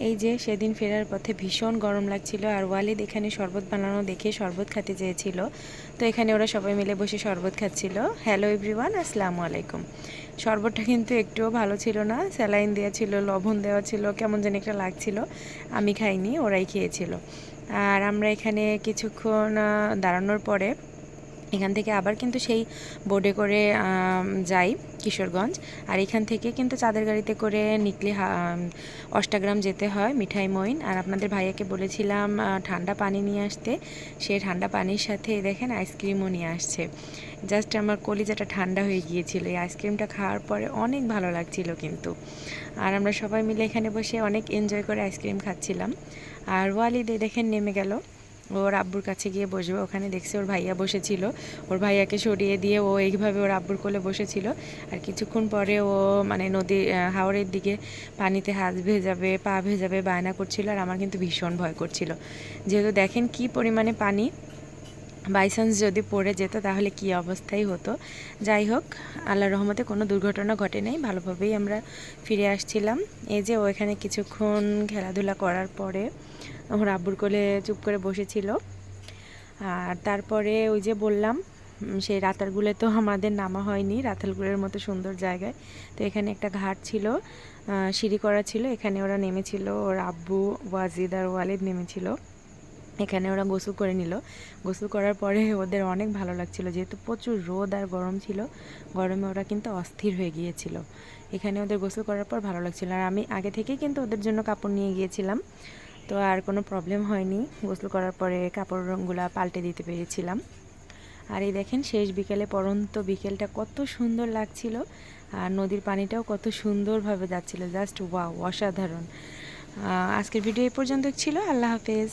এই যে সেদিন ফেরার পথে ভীষণ গরম লাগছিল, আর ওয়ালিদ এখানে শরবত বানানো দেখে শরবত খেতে চেয়েছিল। তো এখানে ওরা সবাই মিলে বসে শরবত খাচ্ছিল। হ্যালো এভরিওয়ান, আসসালামু আলাইকুম। শরবতটা কিন্তু একটুও ভালো ছিল না, স্যালাইন দেওয়া ছিল, লবণ দেওয়া ছিল, কেমন যেন একটা লাগছিল। আমি খাইনি, ওরাই খেয়েছিল। আর আমরা এখানে কিছুক্ষণ দাঁড়ানোর পরে এখান থেকে আবার কিন্তু সেই বোটে করে যাই কিশোরগঞ্জ। আর এখান থেকে কিন্তু চাঁদের গাড়িতে করে নিকলি অষ্টাগ্রাম যেতে হয় মিঠাই মইন। আর আপনাদের ভাইয়াকে বলেছিলাম ঠান্ডা পানি নিয়ে আসতে, সে ঠান্ডা পানির সাথে দেখেন আইসক্রিমও নিয়ে আসছে। জাস্ট আমার কলিজাটা ঠান্ডা হয়ে গিয়েছিল এই আইসক্রিমটা খাওয়ার পরে, অনেক ভালো লাগছিল কিন্তু। আর আমরা সবাই মিলে এখানে বসে অনেক এনজয় করে আইসক্রিম খাচ্ছিলাম। আর ওয়ালিদে দেখেন নেমে গেল, ওর আব্বুর কাছে গিয়ে বসবে। ওখানে দেখছে ওর ভাইয়া বসেছিল, ওর ভাইয়াকে সরিয়ে দিয়ে ও এইভাবে ওর আব্বুর কোলে বসেছিল। আর কিছুক্ষণ পরে ও মানে নদী হাওরের দিকে পানিতে হাত ভেজাবে, পা ভেজাবে বায়না করছিল। আর আমার কিন্তু ভীষণ ভয় করছিল, যেহেতু দেখেন কি পরিমাণে পানি, বাইচান্স যদি পড়ে যেত তাহলে কি অবস্থাই হতো। যাই হোক, আল্লাহর রহমতে কোনো দুর্ঘটনা ঘটে নাই, ভালোভাবেই আমরা ফিরে আসছিলাম। এই যে ও এখানে কিছুক্ষণ খেলাধুলা করার পরে ওর আব্বুর কোলে চুপ করে বসেছিল। আর তারপরে ওই যে বললাম সেই রাতারগুলে তো আমাদের নামা হয়নি, রাতারগুলের মতো সুন্দর জায়গায়। তো এখানে একটা ঘাট ছিল, সিঁড়ি করা ছিল, এখানে ওরা নেমেছিল, ওর আব্বু ওয়াজিদ আর ওয়ালিদ নেমেছিল। এখানে ওরা গোসল করে নিল। গোসল করার পরে ওদের অনেক ভালো লাগছিল, যেহেতু প্রচুর রোদ আর গরম ছিল, গরমে ওরা কিন্তু অস্থির হয়ে গিয়েছিল। এখানে ওদের গোসল করার পর ভালো লাগছিল। আর আমি আগে থেকেই কিন্তু ওদের জন্য কাপড় নিয়ে গিয়েছিলাম, তো আর কোনো প্রবলেম হয়নি। গোসল করার পরে কাপড়গুলো পাল্টে দিতে পেরেছিলাম। আর এই দেখেন শেষ বিকেলে পড়ন্ত বিকেলটা কত সুন্দর লাগছিল, আর নদীর পানিটাও কত সুন্দরভাবে যাচ্ছিল, জাস্ট ওয়াও, অসাধারণ। আজকের ভিডিও এই পর্যন্ত ছিল। আল্লাহ হাফেজ।